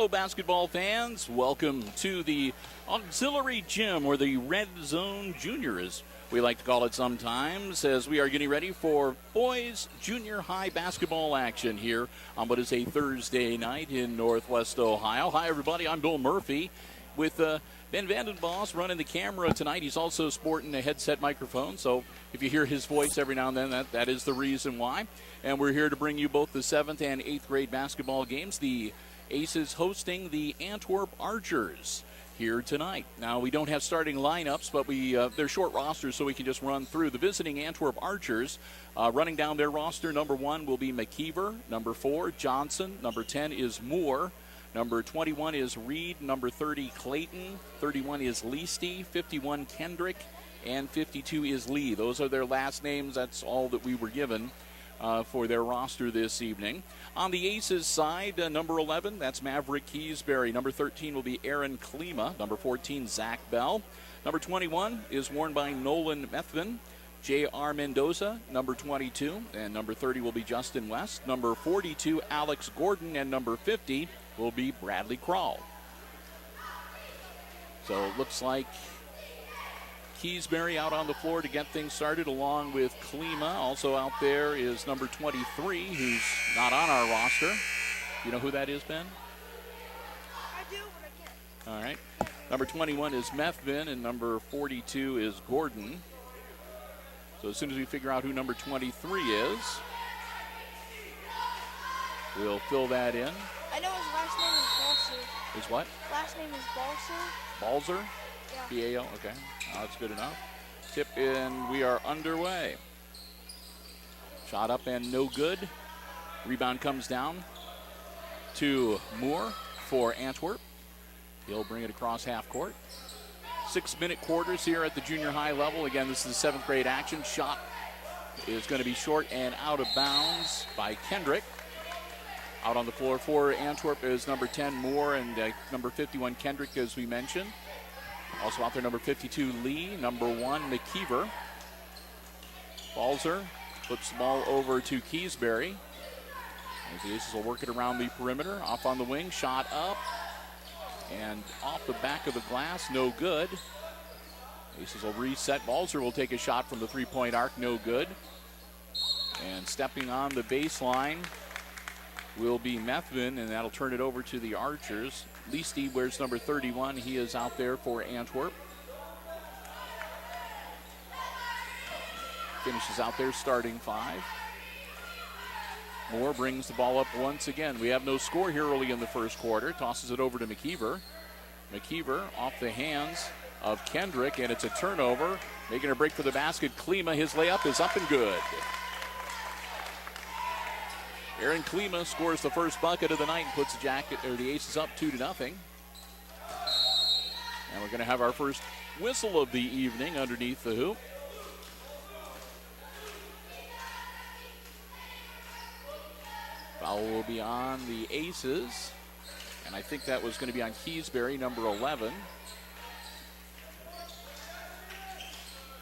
Hello, basketball fans. Welcome to the auxiliary gym, or the Red Zone Junior, as we like to call it sometimes, as we are getting ready for boys junior high basketball action here on what is a Thursday night in Northwest Ohio. Hi, everybody. I'm Bill Murphy with Ben Vandenbos running the camera tonight. He's also sporting a headset microphone, so if you hear his voice every now and then, that is the reason why. And we're here to bring you both the 7th and 8th grade basketball games. The Aces hosting the Antwerp Archers here tonight. Now, we don't have starting lineups, but they're short rosters, so we can just run through. The visiting Antwerp Archers, running down their roster, number 1 will be McKeever, number 4, Johnson, number 10 is Moore, number 21 is Reed, number 30, Clayton, 31 is Leasty, 51, Kendrick, and 52 is Lee. Those are their last names. That's all that we were given for their roster this evening. On the Aces side, number 11, that's Maverick Keysbury. Number 13 will be Aaron Klima. Number 14, Zach Bell. Number 21 is worn by Nolan Methvin. J.R. Mendoza, number 22. And number 30 will be Justin West. Number 42, Alex Gordon. And number 50 will be Bradley Krall. So it looks like Keysbury out on the floor to get things started, along with Klima. Also out there is number 23, who's not on our roster. You know who that is, Ben? I do, but I can't. All right. Number 21 is Methvin, and number 42 is Gordon. So as soon as we figure out who number 23 is, we'll fill that in. I know his last name is Balser. Is what? Last name is Balser. Balzer? Yeah. B-A-L, okay. That's good enough. Tip in, we are underway. Shot up and no good. Rebound comes down to Moore for Antwerp. He'll bring it across half court. 6-minute quarters here at the junior high level. Again, this is the 7th grade action. Shot is going to be short and out of bounds by Kendrick. Out on the floor for Antwerp is number 10, Moore, and number 51, Kendrick, as we mentioned. Also out there, number 52, Lee. Number 1, McKeever. Balzer flips the ball over to Keysbury. The Aces will work it around the perimeter. Off on the wing, shot up. And off the back of the glass, no good. Aces will reset. Balzer will take a shot from the three-point arc, no good. And stepping on the baseline will be Methvin, and that'll turn it over to the Archers. Leasty wears number 31. He is out there for Antwerp. Finishes out there, starting 5. Moore brings the ball up once again. We have no score here early in the first quarter. Tosses it over to McKeever. McKeever off the hands of Kendrick, and it's a turnover. Making a break for the basket. Klima, his layup is up and good. Aaron Klima scores the first bucket of the night and puts the Aces up 2-0. And we're going to have our first whistle of the evening underneath the hoop. Foul will be on the Aces. And I think that was going to be on Keysbury, number 11.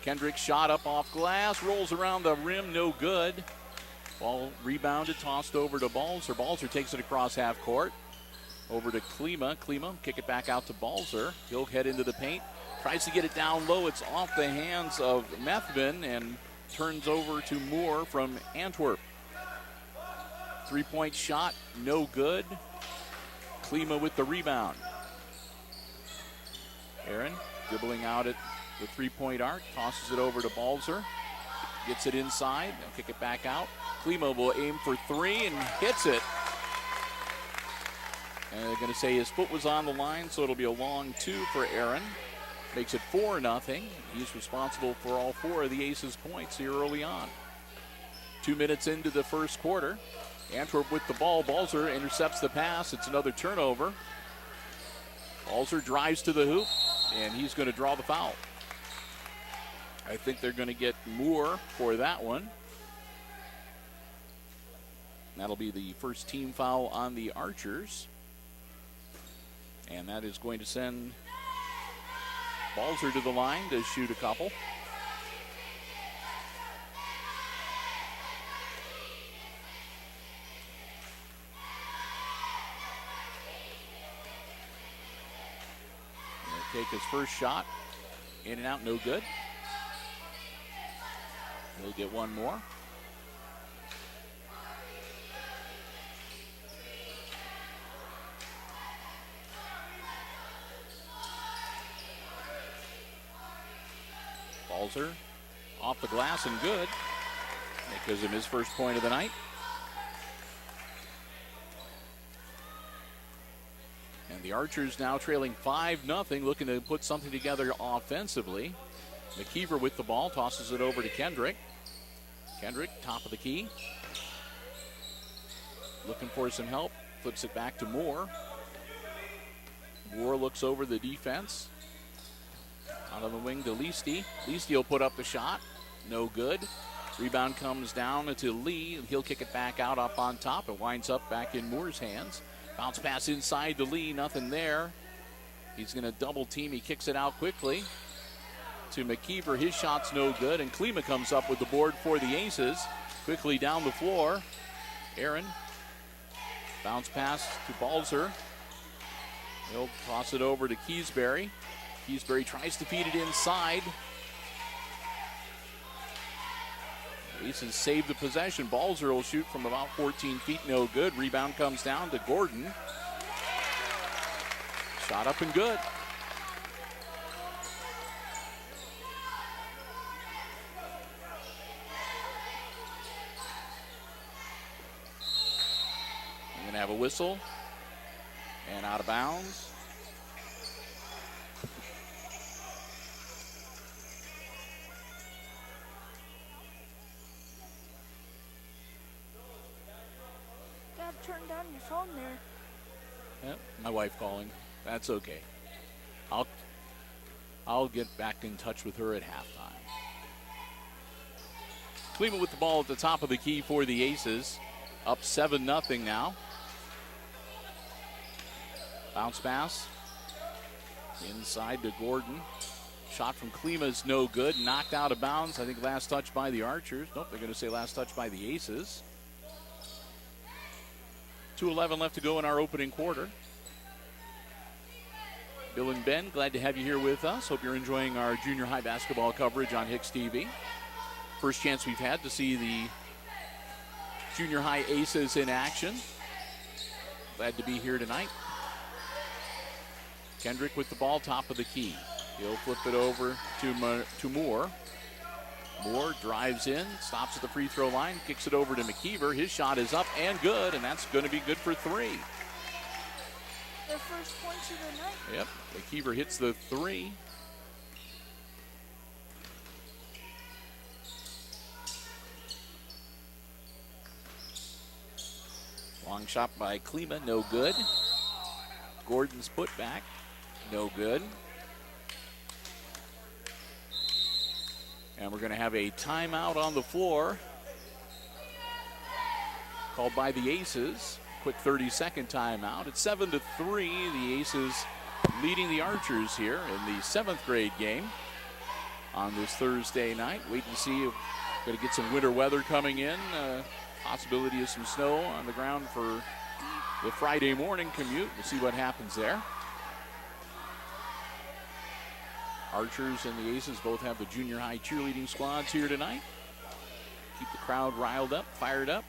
Kendrick shot up off glass, rolls around the rim, no good. Ball rebounded, tossed over to Balzer. Balzer takes it across half court. Over to Klima. Klima, kick it back out to Balzer. He'll head into the paint. Tries to get it down low. It's off the hands of Methvin and turns over to Moore from Antwerp. 3-point shot, no good. Klima with the rebound. Aaron dribbling out at the 3-point arc. Tosses it over to Balzer. Gets it inside. They'll kick it back out. Klima will aim for 3 and hits it. And they're going to say his foot was on the line, so it'll be a long 2 for Aaron. Makes it 4-0. He's responsible for all 4 of the Aces' points here early on. 2 minutes into the first quarter. Antwerp with the ball. Balzer intercepts the pass. It's another turnover. Balzer drives to the hoop, and he's going to draw the foul. I think they're going to get Moore for that one. That'll be the first team foul on the Archers. And that is going to send Balzer to the line to shoot a couple. take his first shot. In and out, no good. He'll get one more. Balzer off the glass and good. That gives him his first point of the night. And the Archers now trailing 5-0, looking to put something together offensively. McKeever with the ball, tosses it over to Kendrick. Kendrick, top of the key. Looking for some help, flips it back to Moore. Moore looks over the defense. Out on the wing to Leasty. Leasty will put up the shot. No good. Rebound comes down to Lee. He'll kick it back out up on top. It winds up back in Moore's hands. Bounce pass inside to Lee. Nothing there. He's going to double team. He kicks it out quickly to McKeever. His shot's no good. And Klima comes up with the board for the Aces. Quickly down the floor. Aaron. Bounce pass to Balzer. He'll toss it over to Keysbury. Keysbury tries to feed it inside. Aces save the possession. Balzer will shoot from about 14 feet, no good. Rebound comes down to Gordon. Shot up and good. We're going to have a whistle. And out of bounds. Turn down your phone there. Yep, my wife calling. That's okay. I'll get back in touch with her at halftime. Cleveland with the ball at the top of the key for the Aces. Up 7-0 now. Bounce pass. Inside to Gordon. Shot from Klima is no good. Knocked out of bounds. I think last touch by the Archers. Nope, they're going to say last touch by the Aces. 2:11 left to go in our opening quarter. Bill and Ben, glad to have you here with us. Hope you're enjoying our junior high basketball coverage on HIX-TV. First chance we've had to see the junior high Aces in action. Glad to be here tonight. Kendrick with the ball, top of the key. He'll flip it over to Moore. Moore drives in, stops at the free throw line, kicks it over to McKeever. His shot is up and good, and that's going to be good for three. Their first points of the night. Yep, McKeever hits the three. Long shot by Klima, no good. Gordon's putback, no good. And we're going to have a timeout on the floor called by the Aces. Quick 30-second timeout. It's 7-3. The Aces leading the Archers here in the 7th grade game on this Thursday night. Wait and see if we're going to get some winter weather coming in. Possibility of some snow on the ground for the Friday morning commute. We'll see what happens there. Archers and the Aces both have the junior high cheerleading squads here tonight. Keep the crowd riled up, fired up.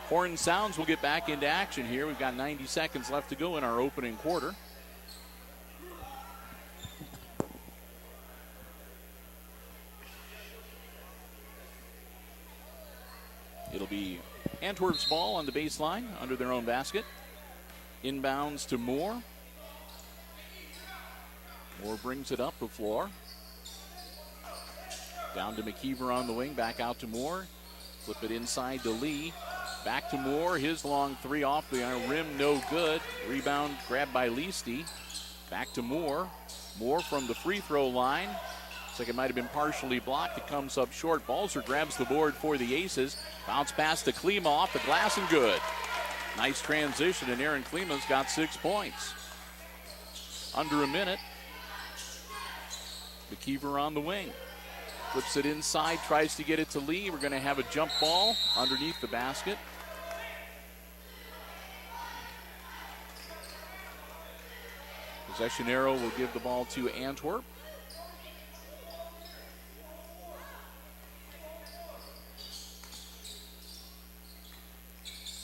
Horn sounds, we'll get back into action here. We've got 90 seconds left to go in our opening quarter. It'll be Antwerp's ball on the baseline under their own basket. Inbounds to Moore. Moore brings it up the floor. Down to McKeever on the wing, back out to Moore. Flip it inside to Lee. Back to Moore, his long three off the rim, no good. Rebound grabbed by Leasty. Back to Moore. Moore from the free throw line. Looks like it might have been partially blocked. It comes up short. Balzer grabs the board for the Aces. Bounce pass to Klima off the glass and good. Nice transition, and Aaron Klima's got 6 points. Under a minute. McKeever on the wing. Flips it inside, tries to get it to Lee. We're going to have a jump ball underneath the basket. Possession arrow will give the ball to Antwerp.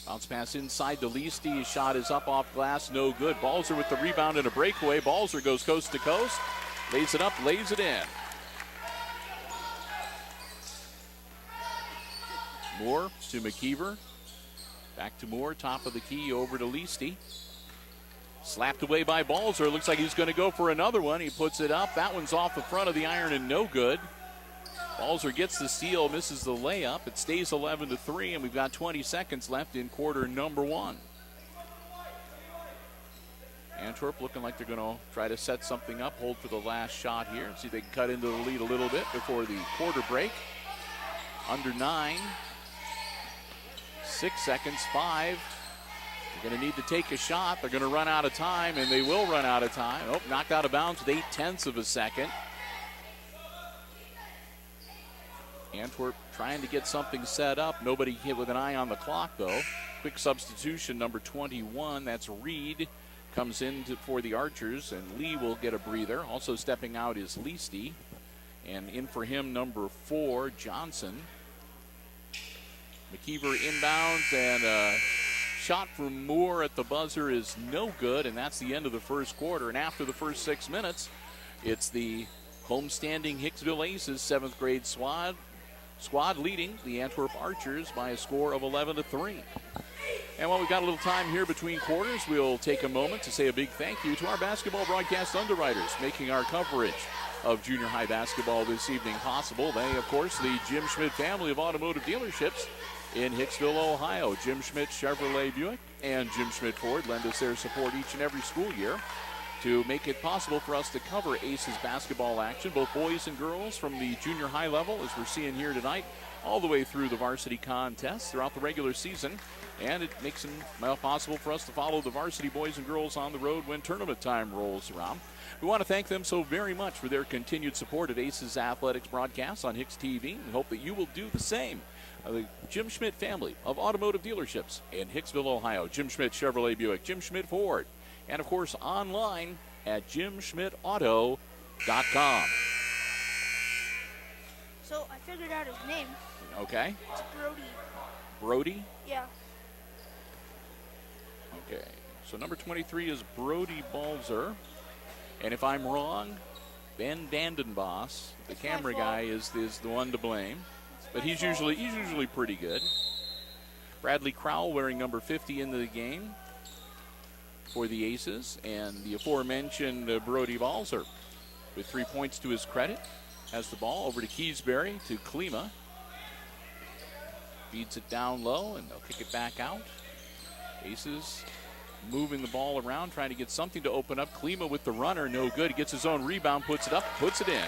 Bounce pass inside to Leasty. His shot is up off glass, no good. Balzer with the rebound and a breakaway. Balzer goes coast to coast, lays it up, lays it in. Moore to McKeever. Back to Moore, top of the key, over to Leasty. Slapped away by Balzer. Looks like he's going to go for another one. He puts it up. That one's off the front of the iron and no good. Balzer gets the steal, misses the layup. It stays 11-3, and we've got 20 seconds left in quarter number 1. Antwerp looking like they're going to try to set something up, hold for the last shot here, and see if they can cut into the lead a little bit before the quarter break. Under 9. 6 seconds, 5. They're going to need to take a shot. They're going to run out of time, and they will run out of time. Oh, knocked out of bounds with 0.8 of a second. Antwerp trying to get something set up. Nobody hit with an eye on the clock, though. Quick substitution, number 21. That's Reed. Comes in for the Archers, and Lee will get a breather. Also stepping out is Leasty. And in for him, number 4, Johnson. McKeever inbounds, and a shot from Moore at the buzzer is no good, and that's the end of the first quarter. And after the first 6 minutes, it's the homestanding Hicksville Aces 7th grade squad leading the Antwerp Archers by a score of 11-3. And while we've got a little time here between quarters, we'll take a moment to say a big thank you to our basketball broadcast underwriters making our coverage of junior high basketball this evening possible. They, of course, the Jim Schmidt family of automotive dealerships in Hicksville, Ohio. Jim Schmidt Chevrolet Buick and Jim Schmidt Ford lend us their support each and every school year to make it possible for us to cover Aces basketball action, both boys and girls, from the junior high level, as we're seeing here tonight, all the way through the varsity contests throughout the regular season. And it makes it possible for us to follow the varsity boys and girls on the road when tournament time rolls around. We want to thank them so very much for their continued support of Aces Athletics broadcasts on HIX-TV. We hope that you will do the same. The Jim Schmidt family of automotive dealerships in Hicksville, Ohio. Jim Schmidt Chevrolet Buick, Jim Schmidt Ford, and of course online at jimschmidtauto.com. So I figured out his name. Okay. It's Brody. Brody? Yeah. Okay. So number 23 is Brody Balzer. And if I'm wrong, Ben Vandenbos, the camera guy, is the one to blame. But he's usually pretty good. Bradley Crowell wearing number 50 into the game for the Aces, and the aforementioned Brody Balzer with 3 points to his credit. Has the ball over to Keysbury, to Klima. Feeds it down low, and they'll kick it back out. Aces moving the ball around, trying to get something to open up. Klima with the runner, no good. He gets his own rebound, puts it up, puts it in.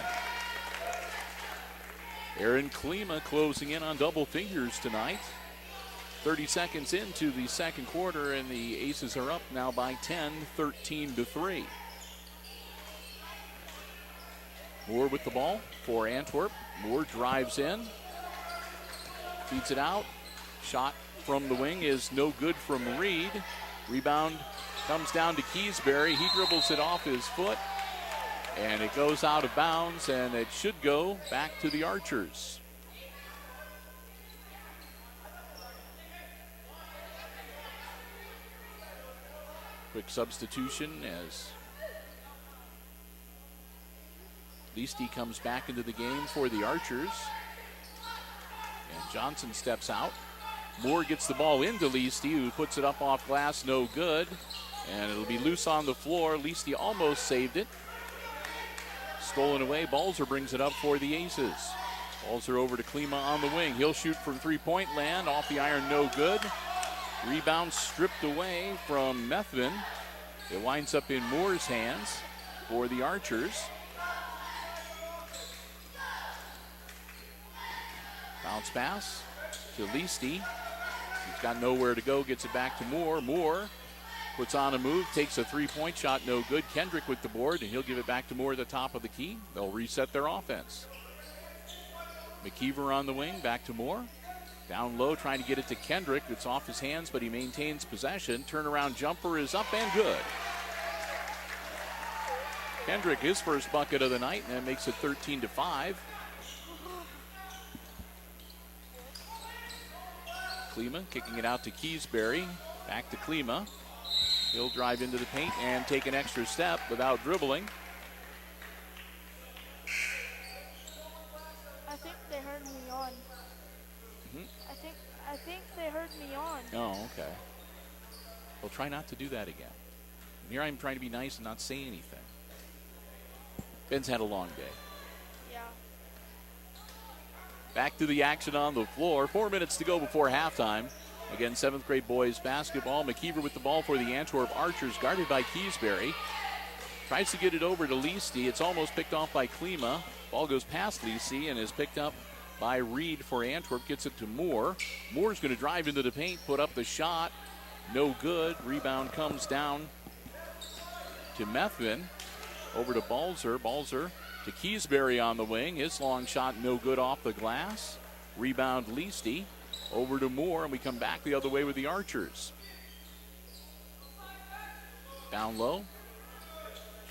Aaron Klima closing in on double figures tonight. 30 seconds into the second quarter, and the Aces are up now by 10, 13-3. Moore with the ball for Antwerp. Moore drives in, feeds it out. Shot from the wing is no good from Reed. Rebound comes down to Keysbury. He dribbles it off his foot, and it goes out of bounds, and it should go back to the Archers. Quick substitution as Leasty comes back into the game for the Archers. And Johnson steps out. Moore gets the ball into Leasty, who puts it up off glass, no good. And it'll be loose on the floor. Leasty almost saved it. Stolen away. Balzer brings it up for the Aces. Balzer over to Klima on the wing. He'll shoot from three-point land. Off the iron, no good. Rebound stripped away from Methvin. It winds up in Moore's hands for the Archers. Bounce pass to Leasty. He's got nowhere to go, gets it back to Moore. Moore puts on a move, takes a three-point shot, no good. Kendrick with the board, and he'll give it back to Moore at the top of the key. They'll reset their offense. McKeever on the wing, back to Moore. Down low, trying to get it to Kendrick. It's off his hands, but he maintains possession. Turnaround jumper is up and good. Kendrick, his first bucket of the night, and that makes it 13-5. Klima kicking it out to Keysbury. Back to Klima. He'll drive into the paint and take an extra step without dribbling. I think they heard me on. I think they heard me on. Oh, okay. Well, try not to do that again. Here I'm trying to be nice and not say anything. Ben's had a long day. Yeah. Back to the action on the floor. 4 minutes to go before halftime. Again, 7th grade boys basketball. McKeever with the ball for the Antwerp Archers, guarded by Keysbury. Tries to get it over to Leasty. It's almost picked off by Klima. Ball goes past Leasty and is picked up by Reed for Antwerp. Gets it to Moore. Moore's going to drive into the paint, put up the shot. No good. Rebound comes down to Methvin. Over to Balzer. Balzer to Keysbury on the wing. His long shot no good off the glass. Rebound Leasty. Over to Moore, and we come back the other way with the Archers. Down low.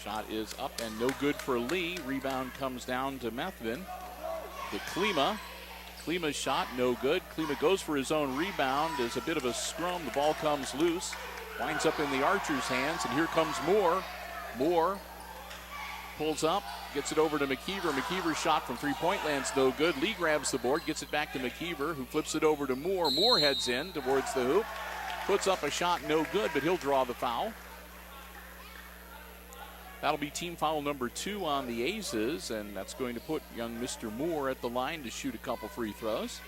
Shot is up and no good for Lee. Rebound comes down to Methvin. To Klima. Klima's shot no good. Klima goes for his own rebound. There's a bit of a scrum. The ball comes loose. Winds up in the Archers' hands, and here comes Moore. Moore pulls up, gets it over to McKeever. McKeever's shot from three-point land's no good. Lee grabs the board, gets it back to McKeever, who flips it over to Moore. Moore heads in towards the hoop, puts up a shot no good, but he'll draw the foul. That'll be team foul number 2 on the Aces, and that's going to put young Mr. Moore at the line to shoot a couple free throws.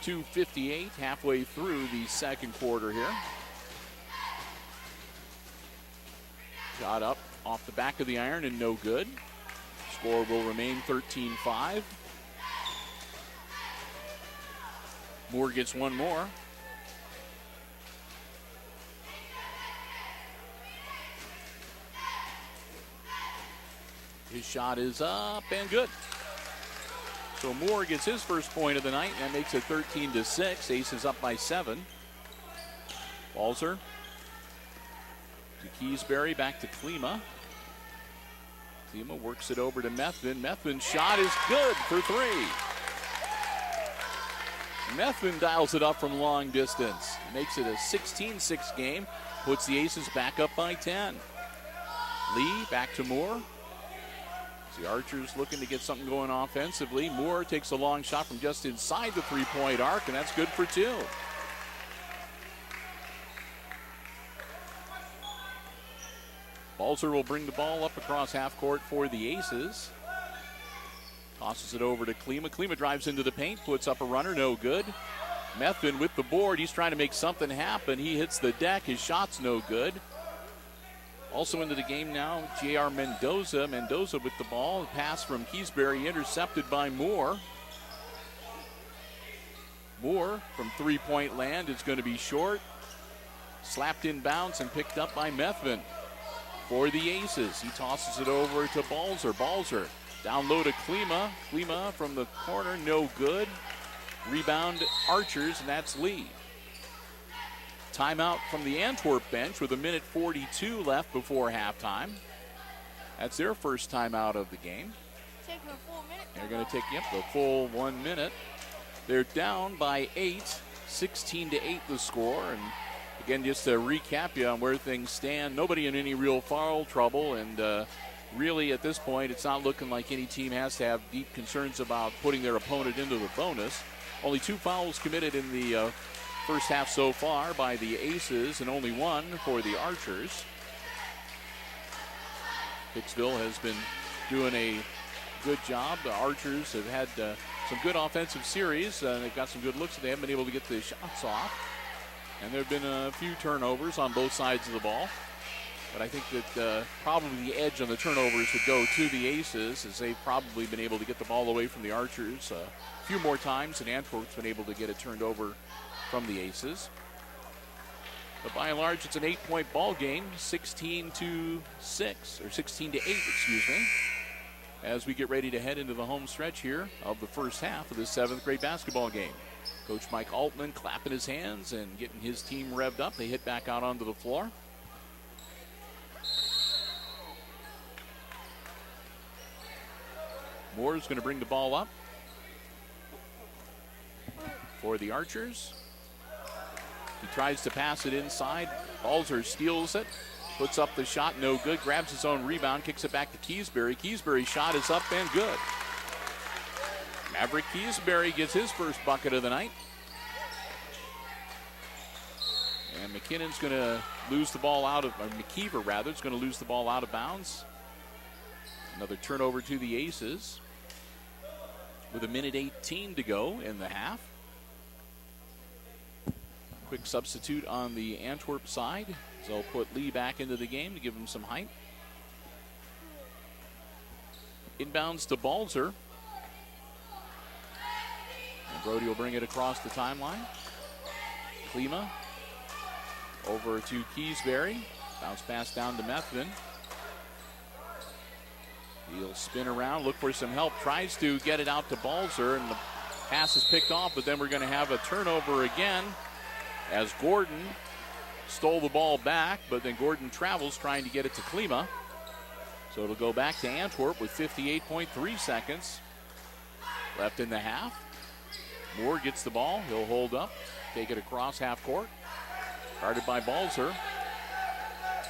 2:58 halfway through the second quarter here. Shot up off the back of the iron and no good. Score will remain 13-5. Moore gets one more. His shot is up and good. So Moore gets his first point of the night, and that makes it 13-6. Aces up by 7. Balzer to Keysbury, back to Klima. Klima works it over to Methvin. Methvin's shot is good for 3. Methvin dials it up from long distance. Makes it a 16-6 game. Puts the Aces back up by 10. Lee back to Moore. The Archers looking to get something going offensively. Moore takes a long shot from just inside the three-point arc, and that's good for 2. Balzer will bring the ball up across half court for the Aces. Tosses it over to Klima. Klima drives into the paint, puts up a runner, no good. Methvin with the board. He's trying to make something happen. He hits the deck. His shot's no good. Also into the game now, J.R. Mendoza. Mendoza with the ball. Pass from Keysbury intercepted by Moore. Moore from three-point land is going to be short. Slapped in bounds and picked up by Methvin. For the Aces, he tosses it over to Balzer. Balzer down low to Klima. Klima from the corner, no good. Rebound Archers, and that's Lee. Timeout from the Antwerp bench with 1:42 left before halftime. That's their first timeout of the game. Taking a full minute. They're going to take the full 1 minute. They're down by 8, 16-8 the score. And again, just to recap you on where things stand, nobody in any real foul trouble, and really at this point it's not looking like any team has to have deep concerns about putting their opponent into the bonus. Only 2 fouls committed in the first half so far by the Aces, and only 1 for the Archers. Hicksville has been doing a good job. The Archers have had some good offensive series. They've got some good looks, but they haven't been able to get the shots off. And there have been a few turnovers on both sides of the ball. But I think that probably the edge on the turnovers would go to the Aces, as they've probably been able to get the ball away from the Archers a few more times, and Antwerp's been able to get it turned over from the Aces. But by and large, it's an 8-point ball game, 16-6, or 16-8, excuse me, as we get ready to head into the home stretch here of the first half of this 7th grade basketball game. Coach Mike Altman clapping his hands and getting his team revved up. They hit back out onto the floor. Moore is going to bring the ball up for the Archers. He tries to pass it inside. Balzer steals it, puts up the shot, no good. Grabs his own rebound, kicks it back to Keysbury. Keysbury's shot is up and good. Maverick Keysbury gets his first bucket of the night. And McKinnon's going to lose the ball out of, or McKeever rather, is going to lose the ball out of bounds. Another turnover to the Aces with 1:18 to go in the half. Quick substitute on the Antwerp side. So they'll put Lee back into the game to give him some height. Inbounds to Balzer. And Brody will bring it across the timeline. Klima over to Keysbury. Bounce pass down to Methvin. He'll spin around, look for some help. Tries to get it out to Balzer, and the pass is picked off, but then we're going to have a turnover again as Gordon stole the ball back, but then Gordon travels trying to get it to Klima. So it'll go back to Antwerp with 58.3 seconds left in the half. Moore gets the ball. He'll hold up, take it across half court. Guarded by Balzer.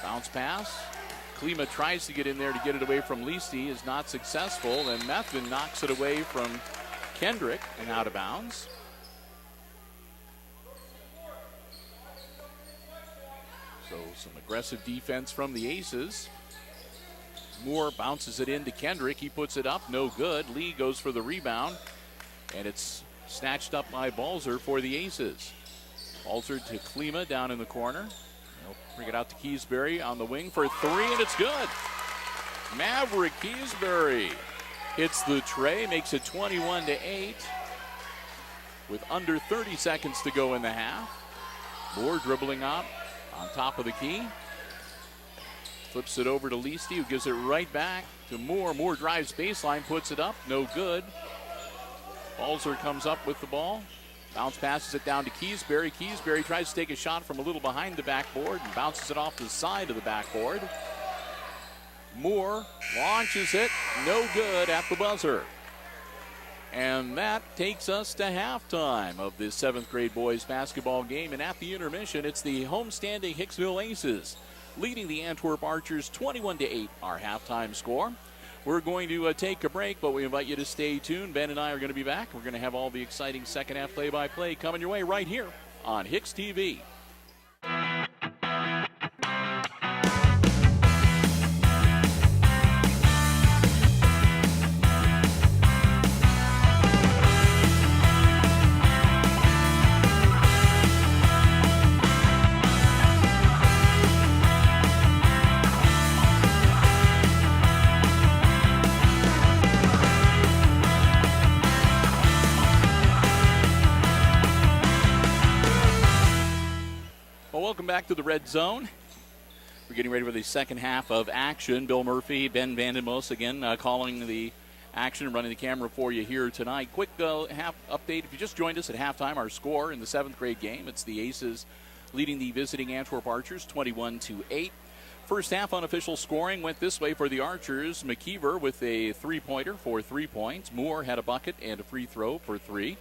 Bounce pass. Klima tries to get in there to get it away from Leasty, is not successful, and Methvin knocks it away from Kendrick and out of bounds. So some aggressive defense from the Aces. Moore bounces it into Kendrick. He puts it up, no good. Lee goes for the rebound, and it's snatched up by Balzer for the Aces. Balzer to Klima down in the corner. They'll bring it out to Keysbury on the wing for three, and it's good. Maverick Keysbury hits the tray, makes it 21-8 with under 30 seconds to go in the half. Moore dribbling up on top of the key. Flips it over to Leasty, who gives it right back to Moore. Moore drives baseline, puts it up, no good. Balzer comes up with the ball. Bounce passes it down to Keysbury. Keysbury tries to take a shot from a little behind the backboard and bounces it off the side of the backboard. Moore launches it, no good at the buzzer. And that takes us to halftime of this 7th grade boys basketball game. And at the intermission, it's the homestanding Hicksville Aces leading the Antwerp Archers 21-8, our halftime score. We're going to take a break, but we invite you to stay tuned. Ben and I are going to be back. We're going to have all the exciting second half play-by-play coming your way right here on HIX-TV. Welcome back to the Red Zone. We're getting ready for the second half of action. Bill Murphy, Ben Vandenmos again calling the action and running the camera for you here tonight. Quick half update. If you just joined us at halftime, our score in the 7th grade game, it's the Aces leading the visiting Antwerp Archers 21-8. First half unofficial scoring went this way for the Archers. McKeever with a three-pointer for 3 points. Moore had a bucket and a free throw for 3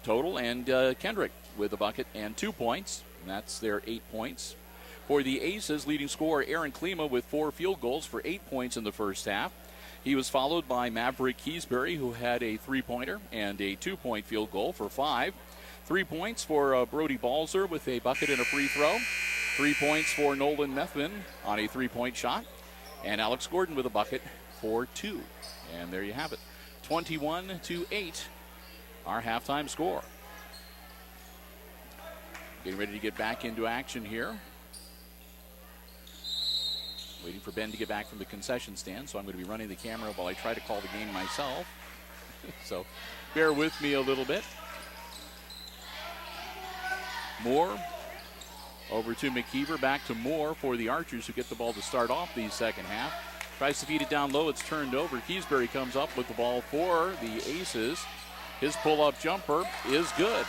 total. And Kendrick with a bucket and 2 points. And that's their 8 points. For the Aces, leading scorer Aaron Klima with 4 field goals for 8 points in the first half. He was followed by Maverick Keysbury, who had a three-pointer and a 2-point field goal for 5. 3 points for Brody Balzer with a bucket and a free throw. 3 points for Nolan Methvin on a 3-point shot. And Alex Gordon with a bucket for 2. And there you have it. 21-8, our halftime score. Getting ready to get back into action here. Waiting for Ben to get back from the concession stand, so I'm going to be running the camera while I try to call the game myself. So bear with me a little bit. Moore over to McKeever, back to Moore for the Archers, who get the ball to start off the second half. Tries to feed it down low, it's turned over. Keysbury comes up with the ball for the Aces. His pull-up jumper is good.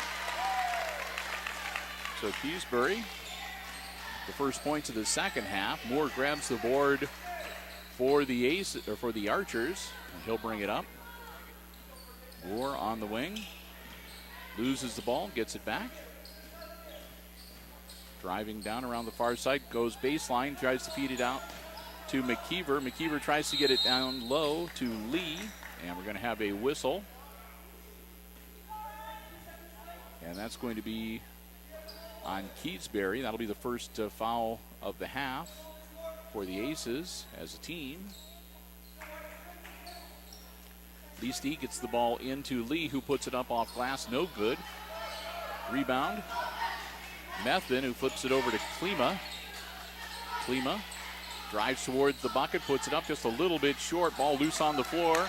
So Keysbury, the first points of the second half. Moore grabs the board for the Archers, and he'll bring it up. Moore on the wing. Loses the ball, gets it back. Driving down around the far side, goes baseline, tries to feed it out to McKeever. McKeever tries to get it down low to Lee, and we're going to have a whistle. And that's going to be on Keatsbury. That'll be the first foul of the half for the Aces as a team. Leasty gets the ball into Lee, who puts it up off glass. No good. Rebound. Methvin, who flips it over to Klima. Klima drives towards the bucket, puts it up just a little bit short. Ball loose on the floor.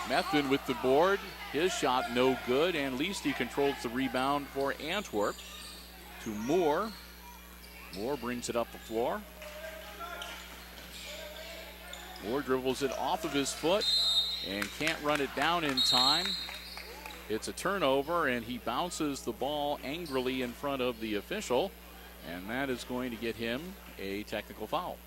Methvin with the board. His shot no good, and Leasty controls the rebound for Antwerp. To Moore. Moore brings it up the floor. Moore dribbles it off of his foot and can't run it down in time. It's a turnover, and he bounces the ball angrily in front of the official, and that is going to get him a technical foul.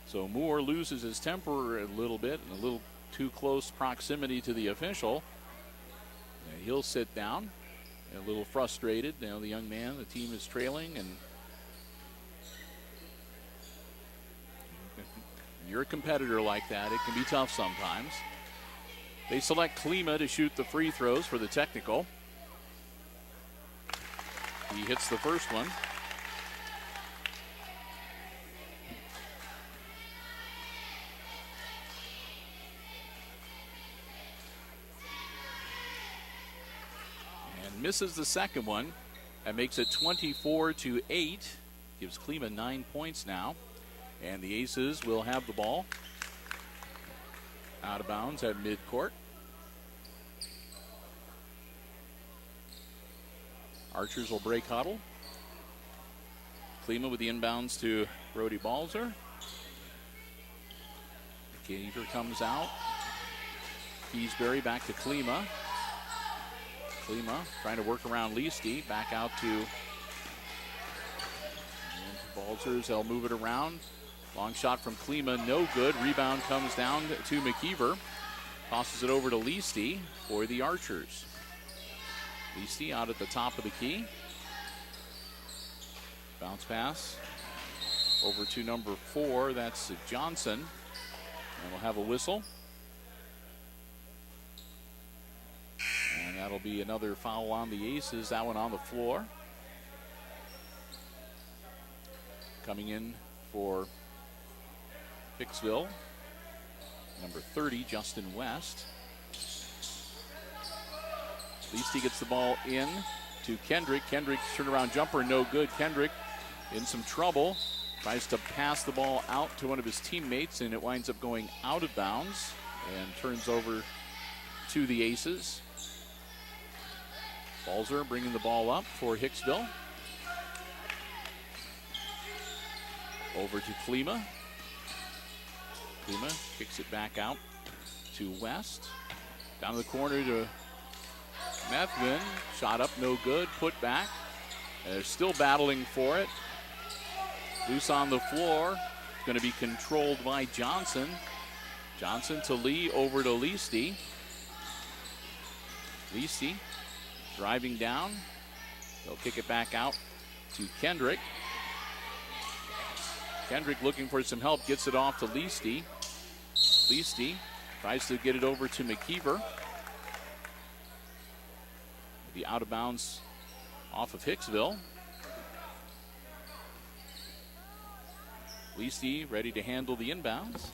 So Moore loses his temper a little bit, a little too close proximity to the official. And he'll sit down, a little frustrated. You know, the young man, the team is trailing, and you're a competitor like that, it can be tough sometimes. They select Klima to shoot the free throws for the technical. He hits the first one. And misses the second one. That makes it 24-8. Gives Klima 9 points now. And the Aces will have the ball out of bounds at midcourt. Archers will break huddle. Klima with the inbounds to Brody Balzer. Gaver comes out. Keatsbury back to Klima. Klima trying to work around Leasty. Back out to Balzers. They'll move it around. Long shot from Klima, no good. Rebound comes down to McKeever. Tosses it over to Leasty for the Archers. Leasty out at the top of the key. Bounce pass over to number 4. That's Johnson. And we'll have a whistle. And that'll be another foul on the Aces. That one on the floor. Coming in for Hicksville, number 30, Justin West. Leasty gets the ball in to Kendrick. Kendrick's turnaround jumper, no good. Kendrick in some trouble. Tries to pass the ball out to one of his teammates, and it winds up going out of bounds and turns over to the Aces. Balzer bringing the ball up for Hicksville. Over to Klima. Klima kicks it back out to West. Down to the corner to Methvin. Shot up, no good. Put back. They're still battling for it. Loose on the floor. It's going to be controlled by Johnson. Johnson to Lee, over to Leasty. Leasty driving down. They'll kick it back out to Kendrick. Kendrick looking for some help, gets it off to Leasty. Leasty tries to get it over to McKeever. The out of bounds off of Hicksville. Leasty ready to handle the inbounds.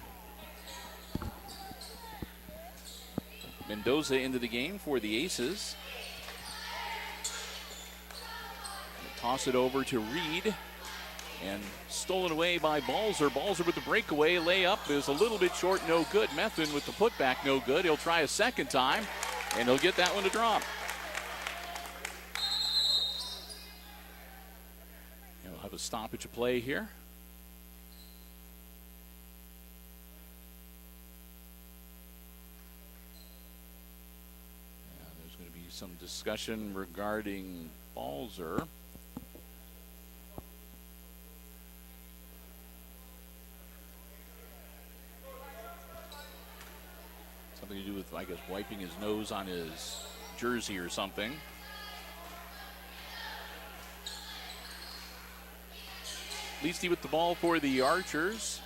Mendoza into the game for the Aces. Toss it over to Reed. And stolen away by Balzer. Balzer with the breakaway. Layup is a little bit short, no good. Methvin with the putback, no good. He'll try a second time, and he'll get that one to drop. He'll have a stoppage of play here. There's going to be some discussion regarding Balzer. Something to do with, I guess, wiping his nose on his jersey or something. Leasty with the ball for the Archers.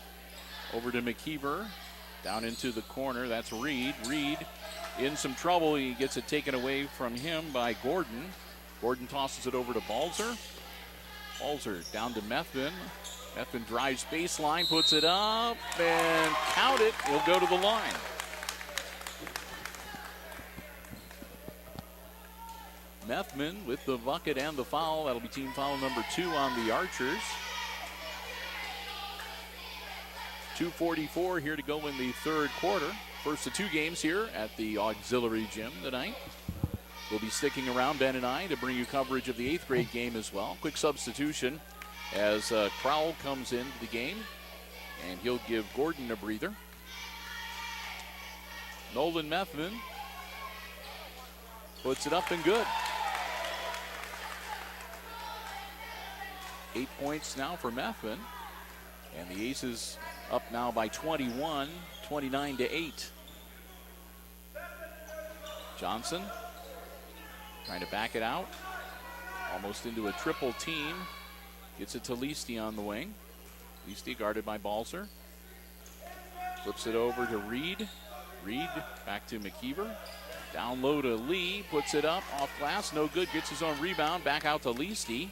Over to McKeever. Down into the corner. That's Reed. Reed in some trouble. He gets it taken away from him by Gordon. Gordon tosses it over to Balzer. Balzer down to Methvin. Methvin drives baseline, puts it up, and count it. He'll go to the line. Methvin with the bucket and the foul. That'll be team foul number 2 on the Archers. 2:44 here to go in the third quarter. First of 2 games here at the auxiliary gym tonight. We'll be sticking around, Ben and I, to bring you coverage of the 8th grade game as well. Quick substitution as Crowell comes into the game, and he'll give Gordon a breather. Nolan Methvin puts it up and good. 8 points now for Methvin, and the Aces up now by 21, 29-8. Johnson trying to back it out. Almost into a triple team. Gets it to Leasty on the wing. Leasty guarded by Balzer. Flips it over to Reed. Reed back to McKeever. Down low to Lee. Puts it up off glass. No good. Gets his own rebound. Back out to Leasty.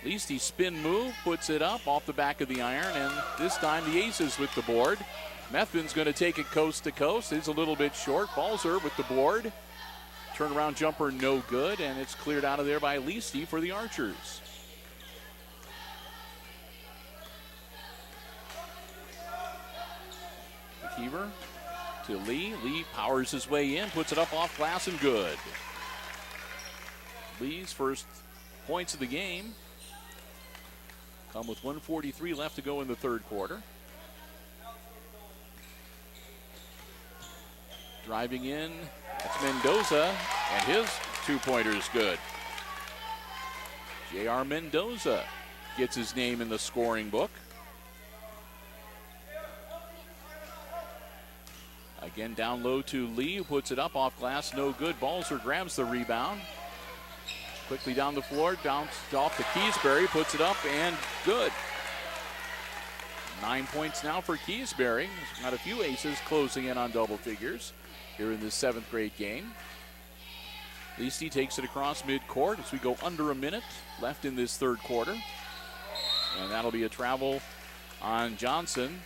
Leasty spin move. Puts it up off the back of the iron. And this time the Aces with the board. Methvin's going to take it coast to coast. It's a little bit short. Balzer with the board. Turnaround jumper no good. And it's cleared out of there by Leasty for the Archers. McKeever to Lee. Lee powers his way in, puts it up off glass and good. Lee's first points of the game come with 1:43 left to go in the third quarter. Driving in, that's Mendoza, and his 2-pointer is good. J.R. Mendoza gets his name in the scoring book. Again, down low to Lee, who puts it up off glass, no good. Balzer grabs the rebound. Quickly down the floor, bounced off to Keysbury, puts it up and good. 9 points now for Keysbury. He's got a few aces closing in on double figures here in this 7th grade game. Leasty takes it across midcourt as we go under a minute left in this third quarter. And that'll be a travel on Johnson.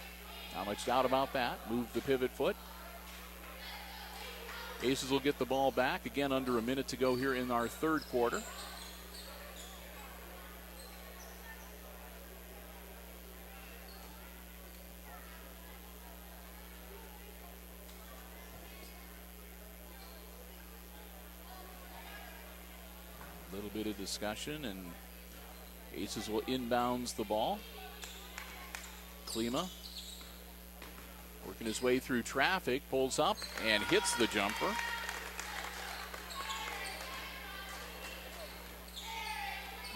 Not much doubt about that. Move the pivot foot. Aces will get the ball back. Again, under a minute to go here in our third quarter. A little bit of discussion, and Aces will inbounds the ball. Klima working his way through traffic, pulls up and hits the jumper.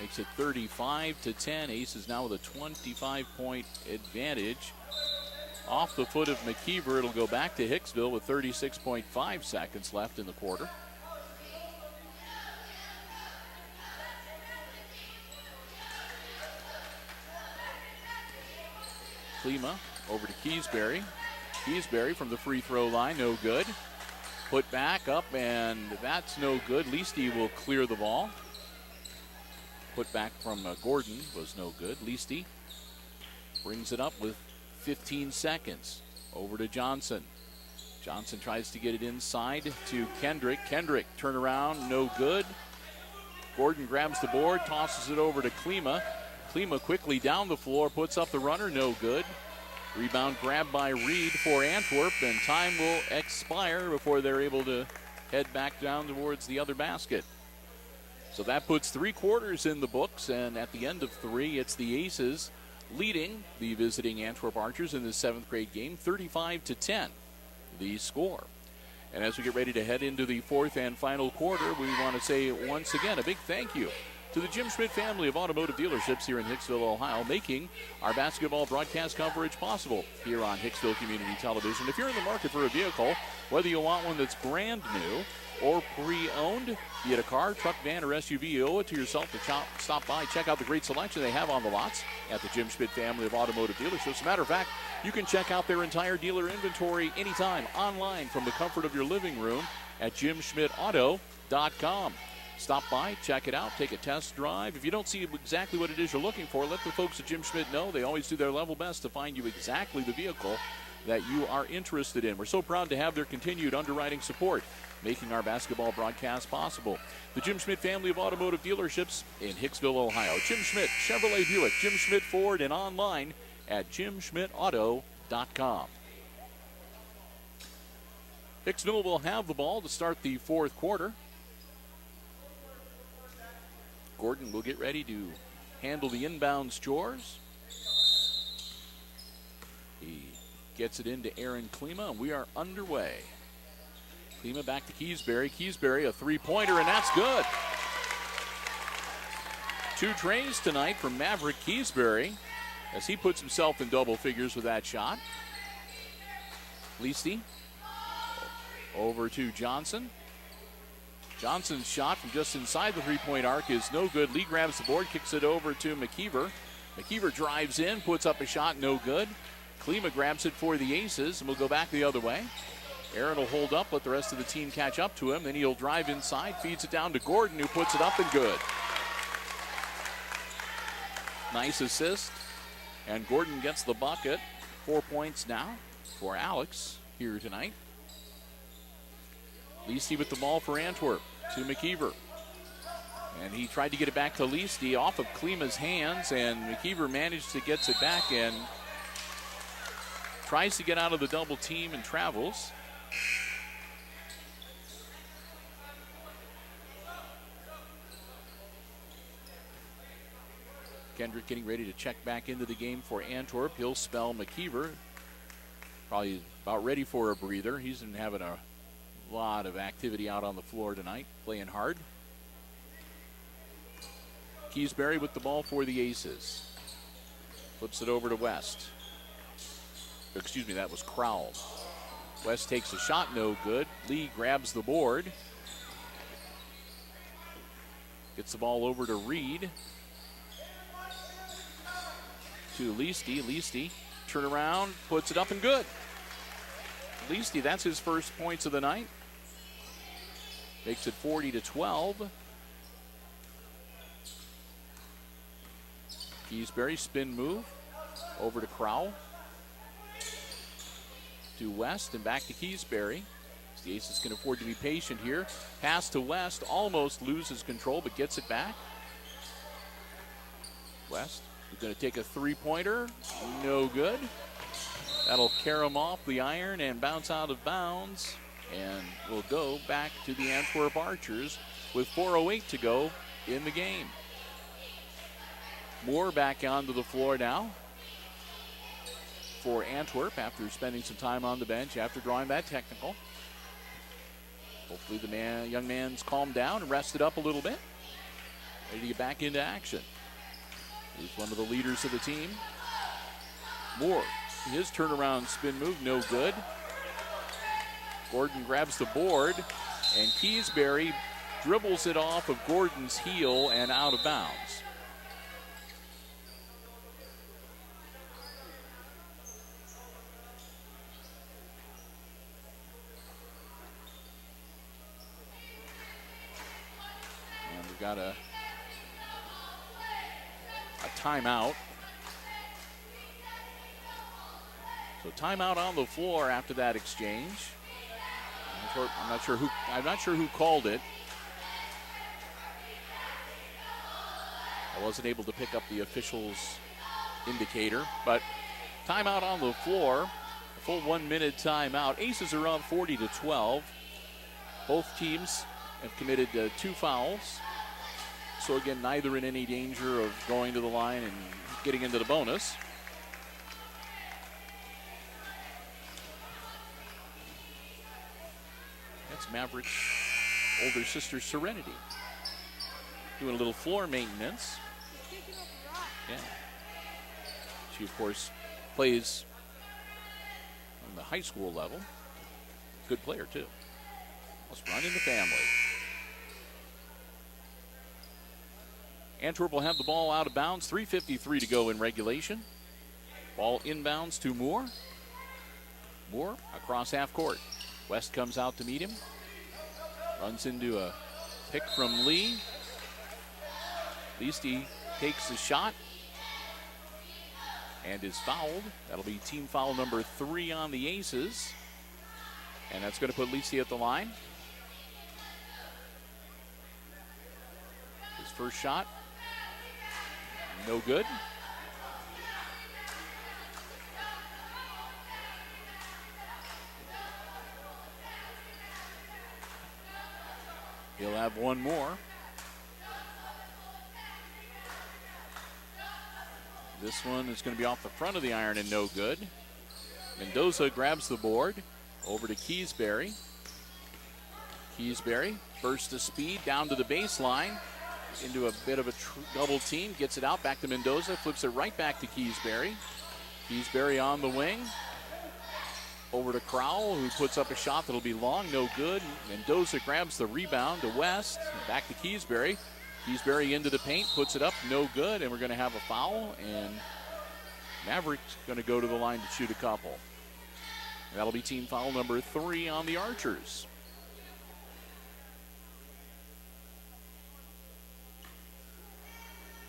Makes it 35-10. Aces now with a 25-point advantage. Off the foot of McKeever, it'll go back to Hicksville with 36.5 seconds left in the quarter. Klima over to Keysbury. Keysbury from the free throw line, no good. Put back up, and that's no good. Leasty will clear the ball. Put back from Gordon was no good. Leasty brings it up with 15 seconds. Over to Johnson. Johnson tries to get it inside to Kendrick. Kendrick turnaround, no good. Gordon grabs the board, tosses it over to Klima. Klima quickly down the floor, puts up the runner, no good. Rebound grabbed by Reed for Antwerp, and time will expire before they're able to head back down towards the other basket. So that puts 3 quarters in the books, and at the end of 3, it's the Aces leading the visiting Antwerp Archers in this 7th grade game, 35-10, the score. And as we get ready to head into the 4th and final quarter, we want to say once again a big thank you to the Jim Schmidt family of automotive dealerships here in Hicksville, Ohio, making our basketball broadcast coverage possible here on Hicksville Community Television. If you're in the market for a vehicle, whether you want one that's brand new or pre-owned, be it a car, truck, van, or SUV, you owe it to yourself to stop by, check out the great selection they have on the lots at the Jim Schmidt family of automotive dealerships. As a matter of fact, you can check out their entire dealer inventory anytime online from the comfort of your living room at jimschmidtauto.com. Stop by, check it out, take a test drive. If you don't see exactly what it is you're looking for, let the folks at Jim Schmidt know. They always do their level best to find you exactly the vehicle that you are interested in. We're so proud to have their continued underwriting support, making our basketball broadcast possible. The Jim Schmidt family of automotive dealerships in Hicksville, Ohio. Jim Schmidt, Chevrolet Buick, Jim Schmidt Ford, and online at jimschmidtauto.com. Hicksville will have the ball to start the fourth quarter. Gordon will get ready to handle the inbounds chores. He gets it into Aaron Klima, and we are underway. Klima back to Keysbury. Keysbury, a three-pointer, and that's good. 2 trays tonight from Maverick Keysbury as he puts himself in double figures with that shot. Leasty over to Johnson. Johnson's shot from just inside the three-point arc is no good. Lee grabs the board, kicks it over to McKeever. McKeever drives in, puts up a shot, no good. Klima grabs it for the Aces, and we'll go back the other way. Aaron will hold up, let the rest of the team catch up to him. Then he'll drive inside, feeds it down to Gordon, who puts it up and good. Nice assist. And Gordon gets the bucket. 4 points now for Alex here tonight. Leasty with the ball for Antwerp to McKeever. And he tried to get it back to Leasty off of Klima's hands, and McKeever managed to get it back and tries to get out of the double team and travels. Kendrick getting ready to check back into the game for Antwerp. He'll spell McKeever. Probably about ready for a breather. He's been having a lot of activity out on the floor tonight, playing hard. Keysbury with the ball for the Aces. Flips it over to West. Excuse me, that was Crowell. West takes a shot, no good. Lee grabs the board. Gets the ball over to Reed. To Leasty. Leasty, turn around, puts it up and good. Leasty, that's his first points of the night. Makes it 40-12. Keysbury, spin move. Over to Crowell. To West and back to Keysbury. The Aces can afford to be patient here. Pass to West, almost loses control, but gets it back. West is going to take a three-pointer. No good. That'll carry him off the iron and bounce out of bounds. And will go back to the Antwerp Archers with 4:08 to go in the game. Moore back onto the floor now for Antwerp after spending some time on the bench after drawing that technical. Hopefully the young man's calmed down and rested up a little bit. Ready to get back into action. He's one of the leaders of the team. Moore, his turnaround spin move, no good. Gordon grabs the board, and Keysbury dribbles it off of Gordon's heel and out of bounds. And we've got a timeout. So timeout on the floor after that exchange. I'm not sure who called it. I wasn't able to pick up the official's indicator, but timeout on the floor. A full 1 minute timeout. Aces are up 40-12. Both teams have committed 2 fouls. So again, neither in any danger of going to the line and getting into the bonus. That's Maverick's older sister, Serenity. doing a little floor maintenance. He's kicking up a rock. Yeah. She, of course, plays on the high school level. Good player, too. Must run in the family. Antwerp will have the ball out of bounds. 3:53 to go in regulation. Ball inbounds to Moore. Moore across half court. West comes out to meet him. Runs into a pick from Lee. At least he takes the shot and is fouled. That'll be team foul number 3 on the Aces. And that's going to put Lisi at the line. His first shot, no good. He'll have one more. This one is going to be off the front of the iron and no good. Mendoza grabs the board. Over to Keysbury. Keysbury bursts to speed down to the baseline. Into a bit of a double team. Gets it out back to Mendoza. Flips it right back to Keysbury. Keysbury on the wing. Over to Crowell, who puts up a shot that'll be long, no good. Mendoza grabs the rebound to West. Back to Keysbury. Keysbury into the paint, puts it up, no good, and we're going to have a foul, and Maverick's going to go to the line to shoot a couple. That'll be team foul number 3 on the Archers.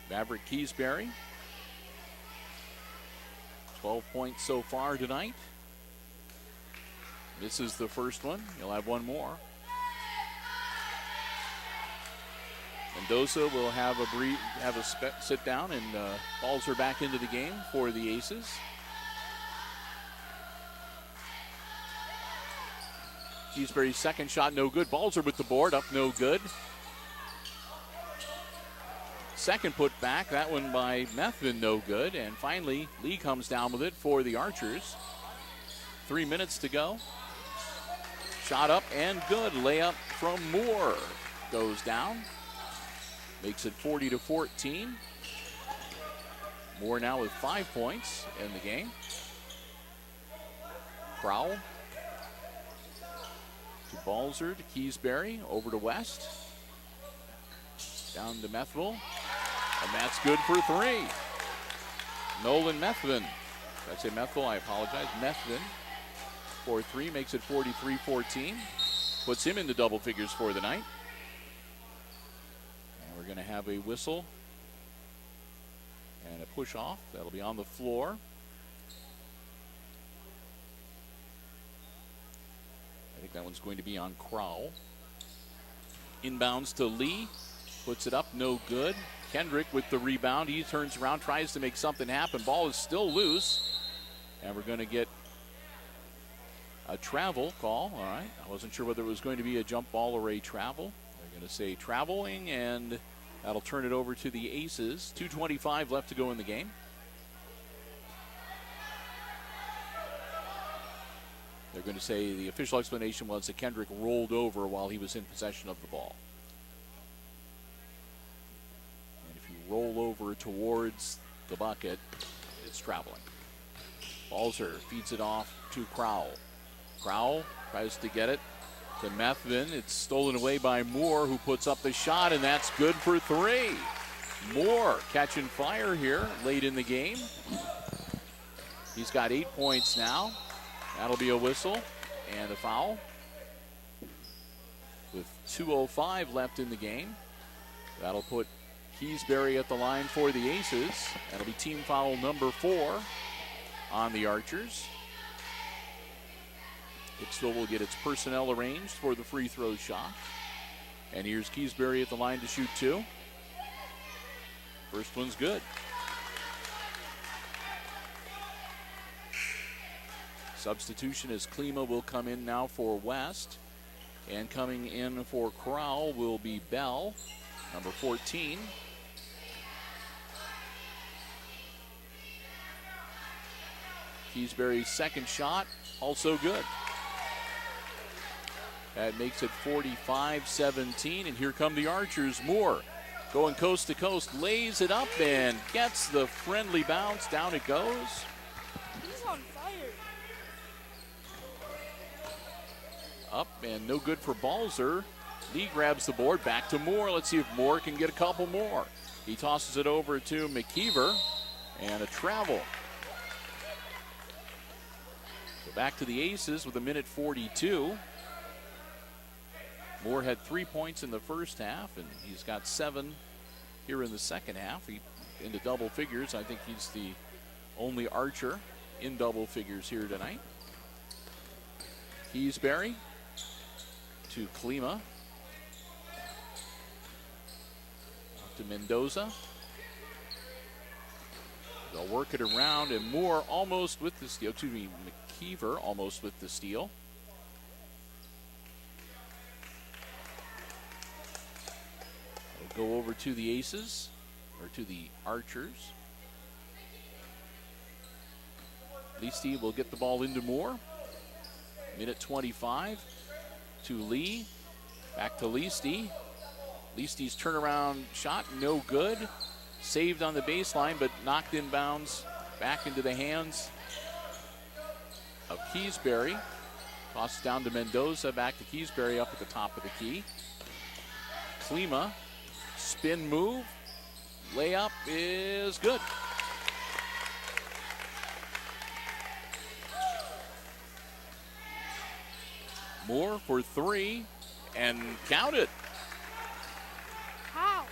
Maverick Keysbury, 12 points so far tonight. This is the first one. He'll have one more. Mendoza will have a sit down, and balls her back into the game for the Aces. Keysbury's second shot, no good. Balzer with the board, up no good. Second put back, that one by Methvin, no good. And finally, Lee comes down with it for the Archers. 3 minutes to go. Shot up and good. Layup from Moore goes down. Makes it 40-14. Moore now with 5 points in the game. Crowell to Balzer, to Keysbury, over to West. Down to Methville. And that's good for 3. Nolan Methvin. Did I say Methville? I apologize. Methvin for 3 makes it 43-14. Puts him into double figures for the night. And we're going to have a whistle and a push off. That'll be on the floor. I think that one's going to be on Crowell. Inbounds to Lee. Puts it up, no good. Kendrick with the rebound. He turns around, tries to make something happen. Ball is still loose. And we're going to get a travel call. All right. I wasn't sure whether it was going to be a jump ball or a travel. They're going to say traveling, and that'll turn it over to the Aces. 2:25 left to go in the game. They're going to say the official explanation was that Kendrick rolled over while he was in possession of the ball. And if you roll over towards the bucket, it's traveling. Balzer feeds it off to Crowell. Crowell tries to get it to Methvin. It's stolen away by Moore, who puts up the shot, and that's good for 3. Moore catching fire here late in the game. He's got 8 points now. That'll be a whistle and a foul. With 2:05 left in the game. That'll put Keysbury at the line for the Aces. That'll be team foul number 4 on the Archers. Hicksville will get its personnel arranged for the free throw shot. And here's Keysbury at the line to shoot 2. First one's good. Substitution as Klima will come in now for West. And coming in for Crowell will be Bell, number 14. Keysbury's second shot, also good. That makes it 45-17, and here come the Archers. Moore going coast to coast, lays it up and gets the friendly bounce. Down it goes. He's on fire. Up and no good for Balzer. Lee grabs the board, back to Moore. Let's see if Moore can get a couple more. He tosses it over to McKeever, and a travel. So back to the Aces with 1:42. Moore had 3 points in the first half, and he's got 7 here in the second half. He into double figures. I think he's the only Archer in double figures here tonight. Keysbury to Klima. To Mendoza. They'll work it around, and Moore almost with the steal. McKeever almost with the steal. They'll go over to the Aces, or to the Archers. Leasty will get the ball into Moore. 1:25 to Lee. Back to Leasty. Leasty's turnaround shot, no good. Saved on the baseline, but knocked in bounds back into the hands of Keysbury. Tosses down to Mendoza, back to Keysbury up at the top of the key. Klima, spin move. Layup is good. Moore for 3, and count it. How?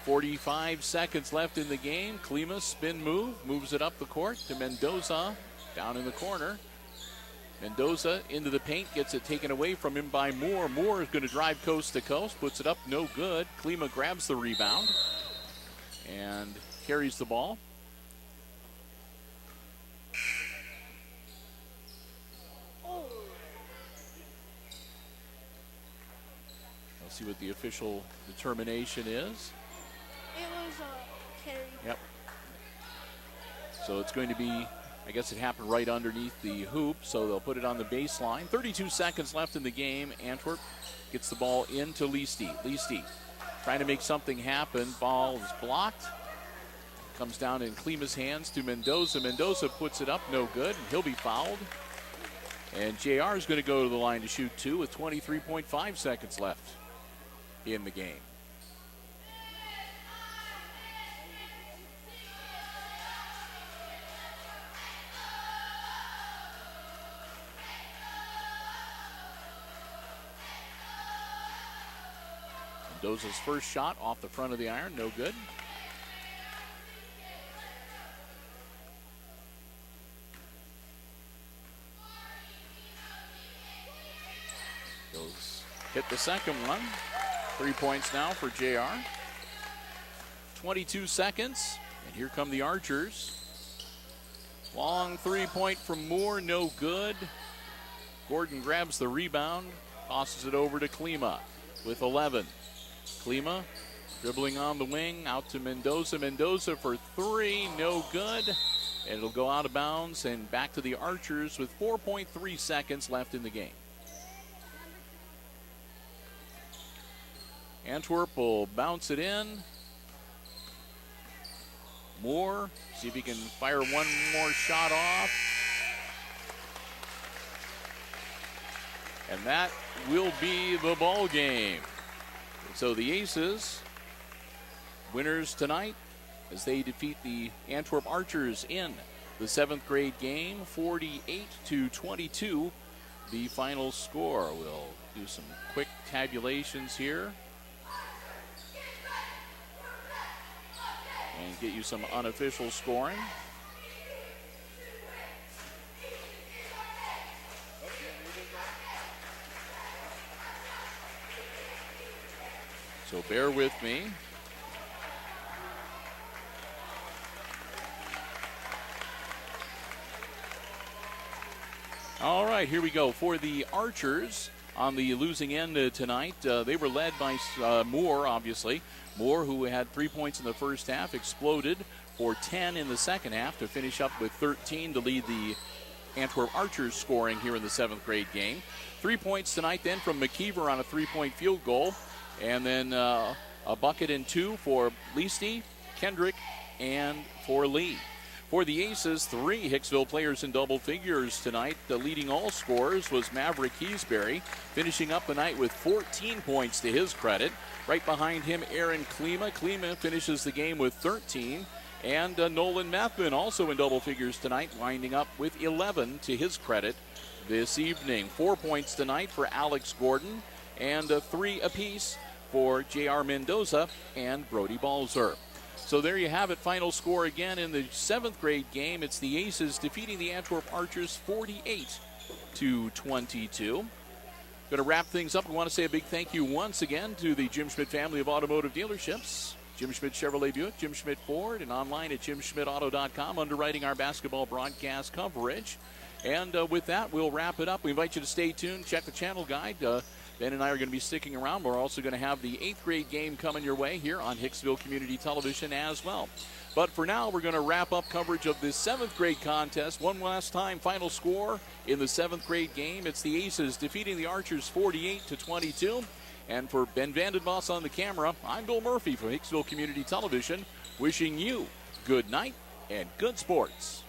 45 seconds left in the game. Klima, spin move, moves it up the court to Mendoza, down in the corner. Mendoza into the paint, gets it taken away from him by Moore. Moore is going to drive coast to coast, puts it up, no good. Klima grabs the rebound and carries the ball. Let's see what the official determination is. It was a carry. Yep. So it's going to be, I guess it happened right underneath the hoop, so they'll put it on the baseline. 32 seconds left in the game. Antwerp gets the ball into Leasty. Leasty trying to make something happen. Ball is blocked. Comes down in Klima's hands to Mendoza. Mendoza puts it up, no good, and he'll be fouled. And JR is going to go to the line to shoot 2 with 23.5 seconds left in the game. Mendoza's first shot off the front of the iron, no good. Goes hit the second one. 3 points now for JR. 22 seconds, and here come the Archers. Long 3-point from Moore, no good. Gordon grabs the rebound, tosses it over to Klima with 11. Klima dribbling on the wing, out to Mendoza. Mendoza for 3, no good. And it'll go out of bounds and back to the Archers with 4.3 seconds left in the game. Antwerp will bounce it in. Moore, see if he can fire one more shot off. And that will be the ball game. So the Aces, winners tonight as they defeat the Antwerp Archers in the 7th grade game, 48-22, the final score. We'll do some quick tabulations here and get you some unofficial scoring. So bear with me. All right, here we go. For the Archers on the losing end tonight, they were led by Moore, obviously. Moore, who had 3 points in the first half, exploded for 10 in the second half to finish up with 13 to lead the Antwerp Archers scoring here in the 7th grade game. 3 points tonight then from McKeever on a 3-point field goal. And then a bucket and 2 for Leasty, Kendrick, and for Lee. For the Aces, 3 Hicksville players in double figures tonight. The leading all scorers was Maverick Keysbury, finishing up the night with 14 points to his credit. Right behind him, Aaron Klima. Klima finishes the game with 13. And Nolan Mathman also in double figures tonight, winding up with 11 to his credit this evening. 4 points tonight for Alex Gordon, and 3 apiece for J.R. Mendoza and Brody Balzer. So there you have it. Final score again in the 7th grade game. It's the Aces defeating the Antwerp Archers 48-22. Going to wrap things up. We want to say a big thank you once again to the Jim Schmidt family of automotive dealerships. Jim Schmidt Chevrolet Buick, Jim Schmidt Ford, and online at jimschmidtauto.com, underwriting our basketball broadcast coverage. And with that, we'll wrap it up. We invite you to stay tuned, check the channel guide. Ben and I are going to be sticking around. We're also going to have the 8th grade game coming your way here on Hicksville Community Television as well. But for now, we're going to wrap up coverage of this 7th grade contest. One last time, final score in the 7th grade game. It's the Aces defeating the Archers 48-22. And for Ben Vandenboss on the camera, I'm Bill Murphy from Hicksville Community Television, wishing you good night and good sports.